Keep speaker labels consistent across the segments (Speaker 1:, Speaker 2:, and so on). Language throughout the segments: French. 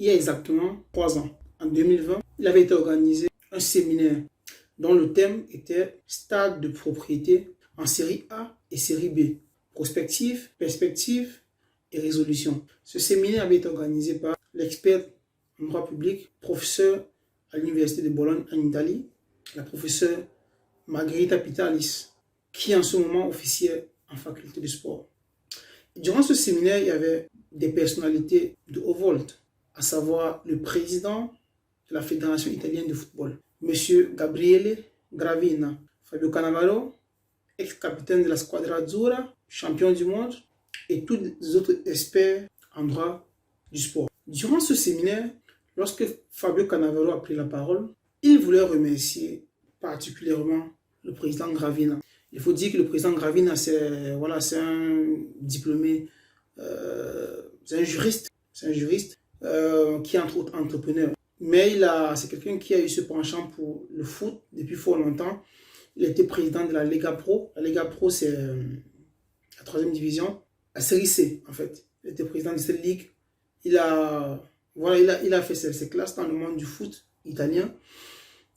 Speaker 1: il y a exactement 3 ans, en 2020, il avait été organisé un séminaire dont le thème était stade de propriété en série A et série B, prospective, perspective et résolution. Ce séminaire avait été organisé par l'expert en droit public, professeur à l'université de Bologne en Italie, la professeure Margherita Pitalis, qui en ce moment officiait en faculté de sport. Durant ce séminaire, il y avait des personnalités de haut vol, à savoir le président de la Fédération italienne de football, M. Gabriele Gravina, Fabio Cannavaro, ex-capitaine de la Squadra Azzurra, champion du monde, et tous les autres experts en droit du sport. Durant ce séminaire, lorsque Fabio Cannavaro a pris la parole, il voulait remercier particulièrement le président Gravina. Il faut dire que le président Gravina, c'est un diplômé, c'est un juriste qui est entre autres entrepreneur. Mais c'est quelqu'un qui a eu ce penchant pour le foot depuis fort longtemps. Il était président de la Lega Pro. La Lega Pro, c'est la 3e division, la série C en fait. Il était président de cette ligue. Il a fait ses classes dans le monde du foot italien.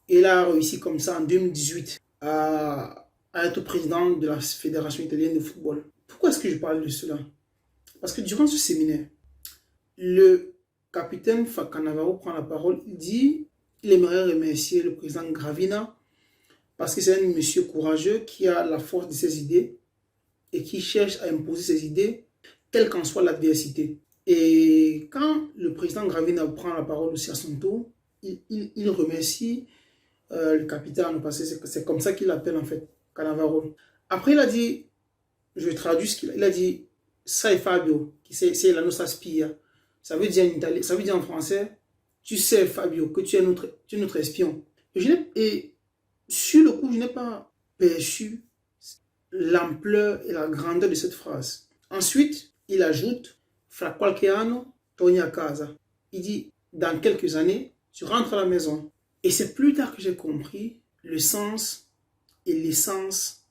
Speaker 1: Et il a réussi comme ça en 2018 à être président de la Fédération italienne de football. Pourquoi est-ce que je parle de cela? Parce que durant ce séminaire, le capitaine Cannavaro prend la parole. Il dit qu'il aimerait remercier le président Gravina parce que c'est un monsieur courageux qui a la force de ses idées et qui cherche à imposer ses idées, quelle qu'en soit l'adversité. Et quand le président Gravina prend la parole aussi à son tour, il remercie le capitaine, parce que c'est comme ça qu'il l'appelle en fait, Cannavaro. Après, il a dit, je traduis ce qu'il a, il a dit, sai Fabio, c'est la nostra spia. Ça veut dire en italien, ça veut dire en français, tu sais Fabio, que tu es notre espion. Et sur le coup, je n'ai pas perçu l'ampleur et la grandeur de cette phrase. Ensuite, il ajoute, fra qualche anno, torni a casa. Il dit, dans quelques années, tu rentres à la maison. Et c'est plus tard que j'ai compris le sens et l'essence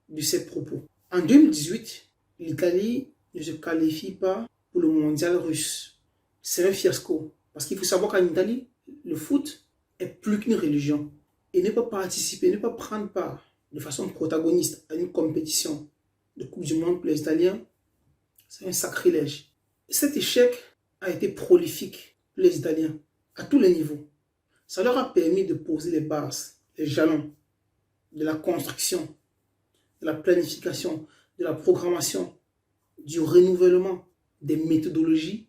Speaker 1: de ces propos. En 2018, l'Italie ne se qualifie pas pour le mondial russe. C'est un fiasco. Parce qu'il faut savoir qu'en Italie, le foot est plus qu'une religion. Et ne pas participer, ne pas prendre part de façon protagoniste à une compétition de Coupe du Monde pour les Italiens, c'est un sacrilège. Cet échec a été prolifique pour les Italiens à tous les niveaux. Ça leur a permis de poser les bases, les jalons de la construction, de la planification, de la programmation, du renouvellement des méthodologies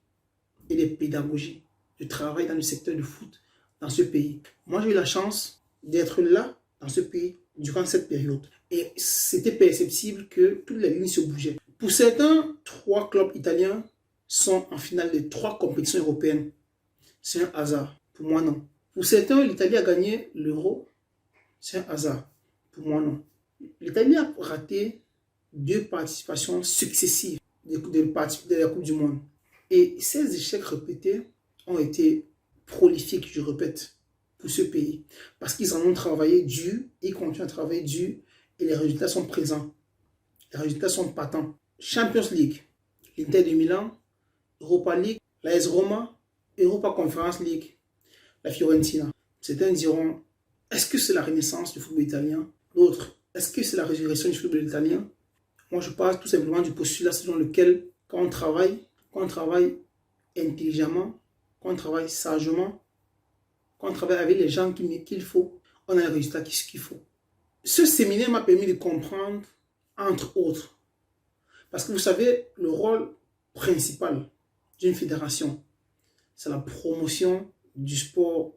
Speaker 1: et des pédagogies de travail dans le secteur du foot dans ce pays. Moi, j'ai eu la chance d'être là, dans ce pays, durant cette période. Et c'était perceptible que toutes les lignes se bougeaient. Pour certains, 3 clubs italiens sont en finale de 3 compétitions européennes. C'est un hasard. Pour moi, non. Pour certains, l'Italie a gagné l'Euro. C'est un hasard. Pour moi, non. L'Italie a raté 2 participations successives de la Coupe du Monde. Et ces échecs répétés ont été prolifiques, je répète, pour ce pays. Parce qu'ils en ont travaillé dur, ils continuent à travailler dur, et les résultats sont présents. Les résultats sont patents. Champions League, l'Inter de Milan, Europa League, l'AS Roma, Europa Conference League, la Fiorentina. Certains diront, est-ce que c'est la renaissance du football italien? D'autres, est-ce que c'est la résurrection du football italien? Moi, je parle tout simplement du postulat selon lequel, quand on travaille intelligemment, quand on travaille sagement, quand on travaille avec les gens qu'il faut, on a les résultats qu'il faut. Ce séminaire m'a permis de comprendre, entre autres, parce que vous savez, le rôle principal d'une fédération, c'est la promotion du sport,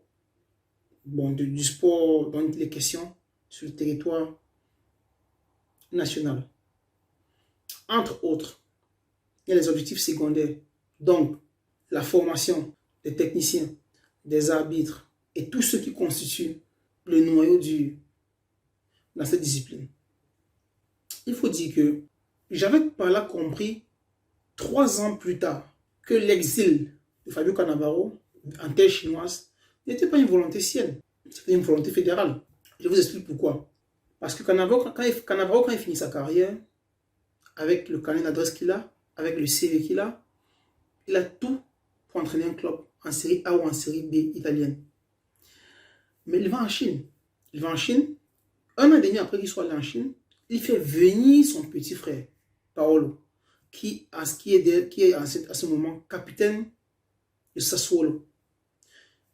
Speaker 1: du sport dont il est question sur le territoire national. Entre autres, il y a les objectifs secondaires, donc la formation des techniciens, des arbitres et tous ceux qui constituent le noyau dans cette discipline. Il faut dire que j'avais par là compris 3 ans plus tard que l'exil de Fabio Cannavaro en terre chinoise n'était pas une volonté sienne, c'était une volonté fédérale. Je vous explique pourquoi. Parce que Cannavaro, quand il finit sa carrière, avec le carnet d'adresse qu'il a, avec le CV qu'il a, il a tout pour entraîner un club en série A ou en série B italienne. Mais il va en Chine. Il va en Chine. Un an et demi après qu'il soit allé en Chine, il fait venir son petit frère, Paolo, qui est à ce moment capitaine de Sassuolo.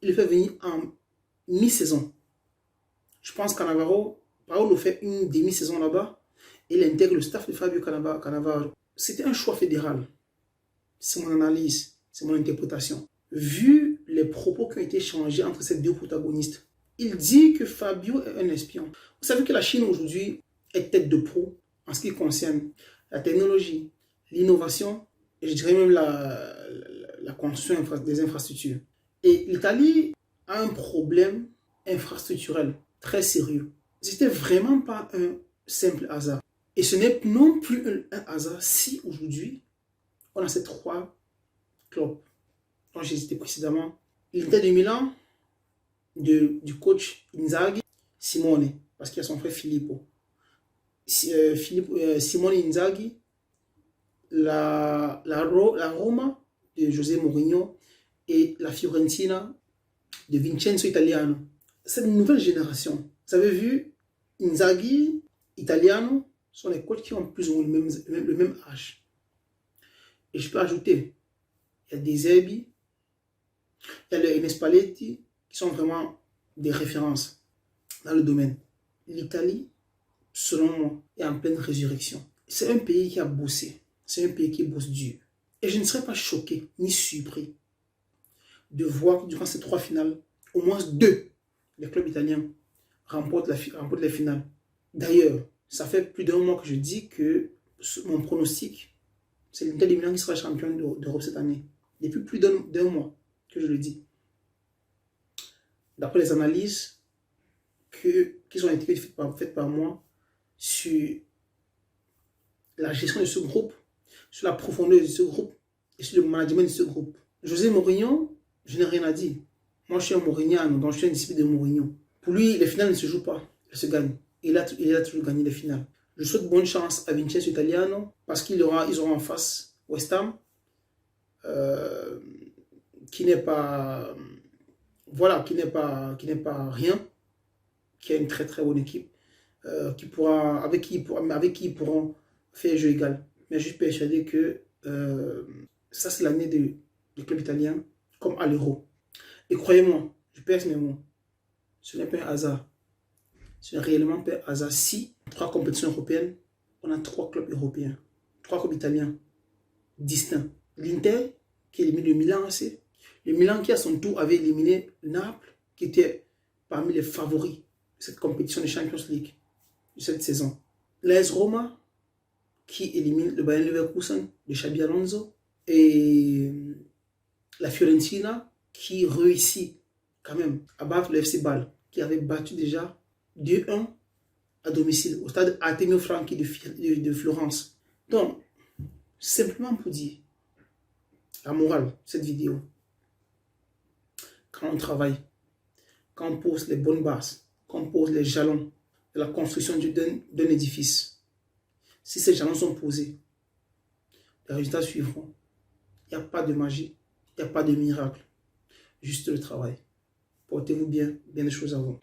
Speaker 1: Il le fait venir en mi-saison. Je pense qu'Cannavaro, Paolo fait une demi-saison là-bas et il intègre le staff de Fabio Cannavaro. C'était un choix fédéral. C'est mon analyse, c'est mon interprétation. Vu les propos qui ont été changés entre ces deux protagonistes, il dit que Fabio est un espion. Vous savez que la Chine aujourd'hui est tête de proue en ce qui concerne la technologie, l'innovation et je dirais même la construction des infrastructures. Et l'Italie a un problème infrastructurel très sérieux. C'était vraiment pas un simple hasard. Et ce n'est non plus un hasard si aujourd'hui on a ces trois clubs dont j'ai cité précédemment. L'Inter de Milan, du coach Inzaghi, Simone, parce qu'il y a son frère Filippo. Simone Inzaghi, la Roma de José Mourinho et la Fiorentina de Vincenzo Italiano. Cette nouvelle génération, vous avez vu, Inzaghi, Italiano, sont les coachs qui ont plus ou moins le même âge. Et je peux ajouter, il y a des Zerbi, il y a les Spalletti, qui sont vraiment des références dans le domaine. L'Italie, selon moi, est en pleine résurrection. C'est un pays qui a bossé. C'est un pays qui bosse dur. Et je ne serais pas choqué ni surpris de voir durant ces trois finales, au moins deux des clubs italiens remportent les finales. D'ailleurs, ça fait plus d'un mois que je dis que mon pronostic, c'est l'Inter de Milan qui sera champion d'Europe cette année. Depuis plus d'un mois que je le dis. D'après les analyses qui ont été faites par moi sur la gestion de ce groupe, sur la profondeur de ce groupe et sur le management de ce groupe. José Mourinho, je n'ai rien à dire. Moi, je suis un Mourignano, donc je suis un disciple de Mourinho. Pour lui, les finales ne se jouent pas, elles se gagnent. Il a toujours gagné les finales. Je souhaite bonne chance à Vincenzo Italiano parce qu'ils auront en face West Ham, qui n'est pas rien, qui a une très très bonne équipe, avec qui ils pourront faire jeu égal. Mais je suis persuadé que ça c'est l'année du club italien comme à l'Euro. Et croyez-moi, je pèse mes mots, ce n'est pas un hasard. Ce n'est réellement pas un hasard si, trois compétitions européennes, on a trois clubs européens, trois clubs italiens distincts. L'Inter qui élimine le Milan AC. Le Milan qui à son tour avait éliminé Naples, qui était parmi les favoris de cette compétition de Champions League de cette saison. L'AS Roma qui élimine le Bayern Leverkusen de Xabi Alonso. Et la Fiorentina qui réussit quand même à battre le FC Bâle, qui avait battu déjà 2-1 à domicile au stade Artemio Franchi de Florence. Donc, simplement pour dire la morale de cette vidéo, quand on travaille, quand on pose les bonnes bases, quand on pose les jalons de la construction d'un édifice, si ces jalons sont posés, les résultats suivront. Il n'y a pas de magie, il n'y a pas de miracle, juste le travail. Portez-vous bien, bien des choses à vous.